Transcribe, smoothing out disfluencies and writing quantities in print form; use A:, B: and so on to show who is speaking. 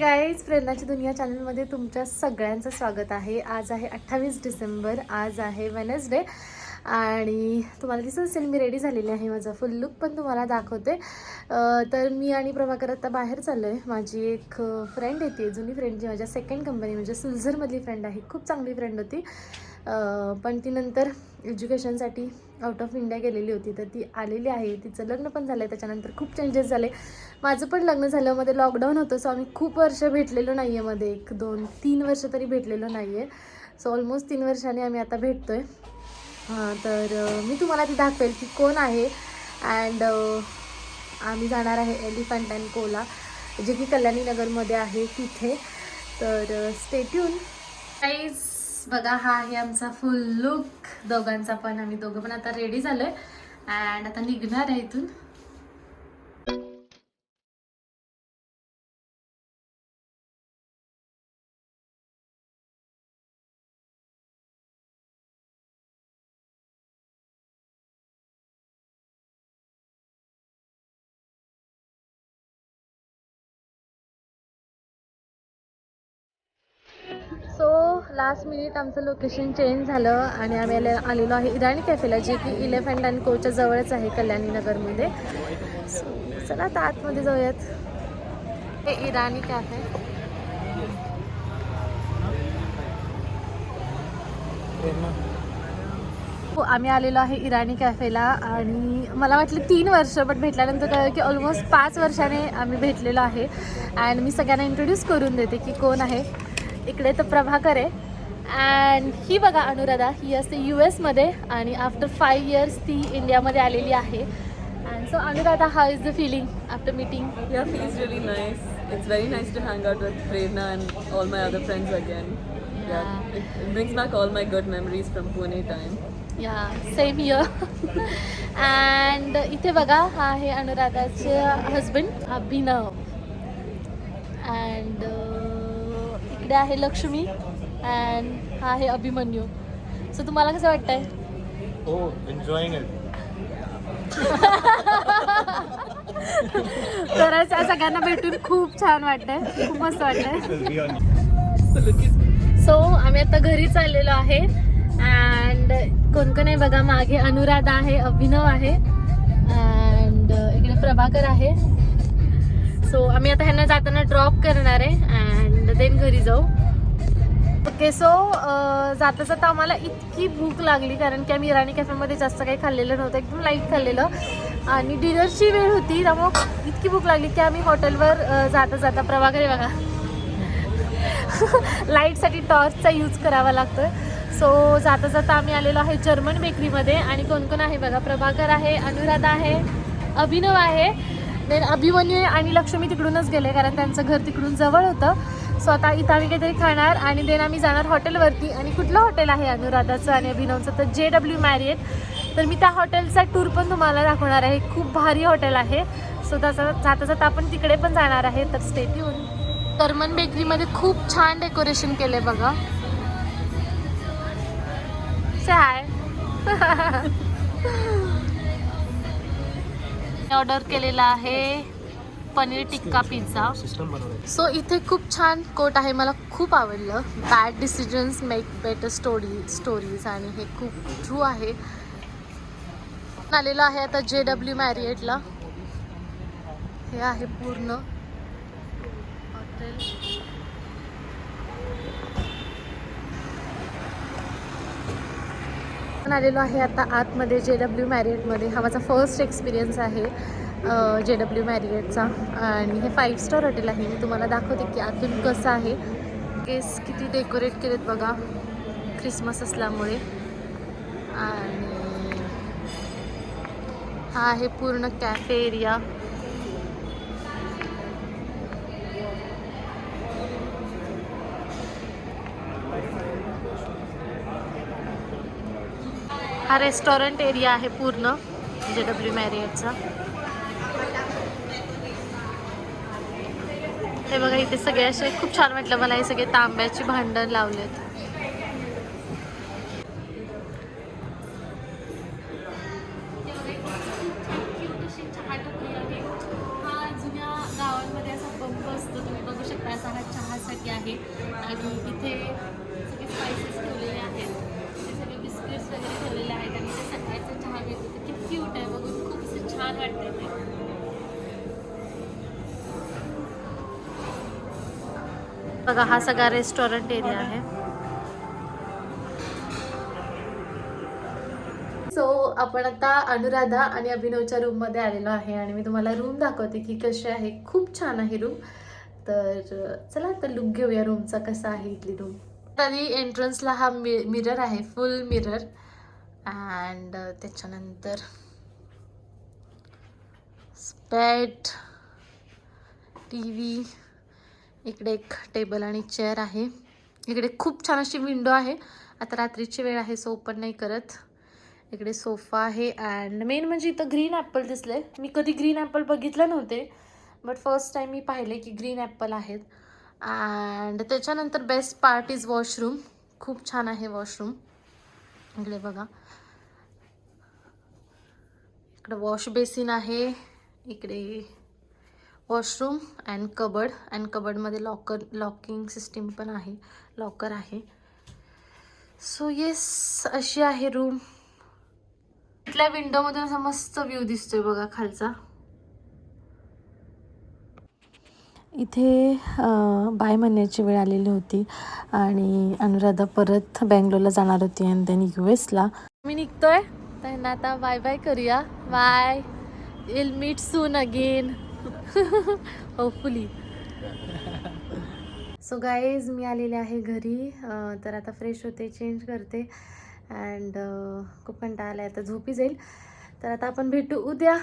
A: Guys, प्रेरणाची दुनिया चॅनलमध्ये तुमच्या सगळ्यांचं स्वागत आहे. आज आहे 28 डिसेंबर. आज आहे वेनसडे आणि तुम्हाला दिसत असेल मी रेडी झालेली आहे. माझा फुल लुक पण तुम्हाला दाखवते. तर मी आणि प्रभाकर आता बाहेर चाललो आहे. माझी एक फ्रेंड येते, जुनी फ्रेंड, जी माझ्या सेकंड कंपनी म्हणजे सुलझरमधली फ्रेंड आहे. खूप चांगली फ्रेंड होती, पण ती नंतर एज्युकेशनसाठी आउट ऑफ इंडिया गेलेली होती. तर ती आलेली आहे. तिचं लग्न पण झालं आहे. त्याच्यानंतर खूप चेंजेस झाले. माझं पण लग्न झालं, मध्ये लॉकडाऊन होतं. सो आम्ही खूप वर्ष भेटलेलो नाही आहे. मध्ये 1, 2, 3 वर्ष तरी भेटलेलो नाही आहे. सो ऑलमोस्ट 3 वर्षांनी आम्ही आता भेटतो आहे. तर मी तुम्हाला ती दाखवेल की कोण आहे. अँड आम्ही जाणार आहे एलिफंट अँड कोला, जे की कल्याणी नगरमध्ये आहे तिथे. तर स्टे ट्यून गाईज. बघा, हा आहे आमचा फुल लुक दोघांचा पण. आम्ही दोघं पण आता रेडी झालो आहे अँड आता निघणार आहे इथून. सो लास्ट मिनिट आमचं लोकेशन चेंज झालं आणि आम्ही आलेलो आहे इराणी कॅफेला, जे की इलेफंट अँड कोच्या जवळच आहे कल्याणी नगरमध्ये. सो चला आता आतमध्ये जाऊयात. हे इराणी कॅफे. हो, आम्ही आलेलो आहे इराणी कॅफेला आणि मला वाटलं 3 वर्ष, बट भेटल्यानंतर कळलं की ऑलमोस्ट 5 वर्षाने आम्ही भेटलेलो आहे. अँड मी सगळ्यांना इंट्रोड्यूस करून देते की कोण आहे. इकडे तर प्रभाकर आहे अँड ही बघा अनुराधा. ही असते US मध्ये आणि आफ्टर 5 years ती इंडियामध्ये आलेली आहे. And so Anuradha, how is the feeling after meeting?
B: Yeah, feels really nice. It's very nice to hang out with Prerna and all my other friends again. Yeah, it brings back all my good memories from Pune time.
A: या same here. And इथे बघा, हा आहे अनुराधाचे husband Abhinav. And इकडे आहे Lakshmi and हा आहे Abhimanyu. So तुम्हाला कसं वाटतंय?
C: Oh, enjoying it.
A: खरंच सगळ्यांना भेटून खूप छान वाटतंय, खूप मस्त वाटतंय. सो आम्ही आता घरी चाललेलो आहे अँड कोण कोण आहे बघा. मागे अनुराधा आहे, अभिनव आहे अँड इकडे प्रभाकर आहे. सो आम्ही आता ह्यांना जाताना ड्रॉप करणार आहे अँड देन घरी जाऊ. ओके. सो जाता जाता आम्हाला इतकी भूक लागली, कारण की आम्ही इराणी कॅफेमध्ये जास्त काही खाल्लेलं नव्हतं, एकदम लाईट खाल्लेलं आणि डिनरची वेळ होती. त्यामुळं इतकी भूक लागली की आम्ही हॉटेलवर जाता जाता, प्रभाकर बघा लाईटसाठी टॉर्चचा यूज करावा लागतोय. सो जाता जाता आम्ही आलेलो आहे जर्मन बेकरीमध्ये. आणि कोण कोण आहे बघा, प्रभाकर आहे, अनुराधा आहे, अभिनव आहे, देन अभिमन्यू आणि लक्ष्मी तिकडूनच गेले कारण त्यांचं घर तिकडून जवळ होतं. सो आता इथं आम्ही काहीतरी खाणार आणि देन आम्ही जाणार हॉटेलवरती. आणि कुठलं हॉटेल आहे अनुराधाचं आणि अभिनवचं? तर JW मॅरिएट. तर मी त्या हॉटेलचा टूर पण तुम्हाला दाखवणार आहे. खूप भारी हॉटेल आहे. सो त्याचा जाता जाता आपण तिकडे पण जाणार आहे. तर स्टे ट्यून. जर्मन बेकरीमध्ये खूप छान डेकोरेशन केले बघा. से हाय. ऑर्डर केलेला आहे पनीर टिक्का पिझ्झा. सो इथे खूप छान कोट आहे, मला खूप आवडलं. Bad decisions make better stories आणि हे खूप ट्रू आहे. आलेलो आहे आता JW मॅरिएटला. हे आहे पूर्ण हॉटेल. आलेलो आहे आता आतमध्ये JW मॅरिएटमध्ये. हा माझा फर्स्ट एक्सपिरियन्स आहे JW मॅरिएटचा आणि हे 5 स्टार हॉटेल आहे. मी तुम्हाला दाखवते की आतून कसं आहे. केस किती डेकोरेट केलेत बघा, ख्रिसमस असल्यामुळे. आणि हा आहे पूर्ण कॅफे एरिया. हा रेस्टॉरंट एरिया आहे पूर्ण JW मॅरिएटचा. हे बघा, इथे सगळे असे खूप छान वाटलं मला. हे सगळे तांब्याची भांडण लावलेत. हा जुन्या गावांमध्ये असा बंब असतो, तुम्ही बघू शकता. असा आहे आणि इथे सगळे स्पायसेस ठेवलेले आहेत, ते सगळे बिस्किट्स वगैरे ठेवलेले आहेत आणि ते सकाळचा चहा मिळतो. ते किती क्यूट आहे बघून, खूप असं छान वाटतंय ते. बघा हा सगळा रेस्टॉरंट एरिया आहे. सो आपण आता अनुराधा आणि अभिनवच्या रूममध्ये आलेलो आहे आणि मी तुम्हाला रूम दाखवते की कशी आहे. खूप छान आहे रूम. तर चला आता लुक घेऊया रूमचा, कसा आहे इथली रूम. तरी एंट्रन्सला हा मिरर आहे, फुल मिरर. अँड त्याच्यानंतर बेड, TV, इकडे एक टेबल आणि चेअर आहे. इकडे खूप छान अशी विंडो आहे. आता रात्रीची वेळ आहे सो ओपन नाही करत. इकडे सोफा आहे अँड मेन म्हणजे इथं ग्रीन ॲपल दिसले. मी कधी ग्रीन ॲपल बघितलं नव्हते, बट फर्स्ट टाईम मी पाहिले की ग्रीन ॲपल आहेत. अँड त्याच्यानंतर बेस्ट पार्ट इज वॉशरूम. खूप छान आहे वॉशरूम. इकडे बघा, इकडे वॉश बेसिन आहे, इकडे वॉशरूम अँड कबर्ड. अँड कबर्डमध्ये लॉकिंग सिस्टीम पण आहे, लॉकर आहे. सो येस, अशी आहे रूम. इथल्या विंडोमधून असा मस्त व्ह्यू दिसतोय बघा खालचा. इथे बाय म्हणण्याची वेळ आलेली होती आणि अनुराधा परत बँगलोरला जाणार होती आणि त्यांनी US ला. मी निघतोय, त्यांना आता बाय बाय करूया. Bye, will meet soon again hopefully. So guys, मी आलेले आहे घरी. तर आता फ्रेश होते, चेंज करते अँड खूप कंटाळा आला, आता झोपी जाईल. तर आता आपण भेटू उद्या.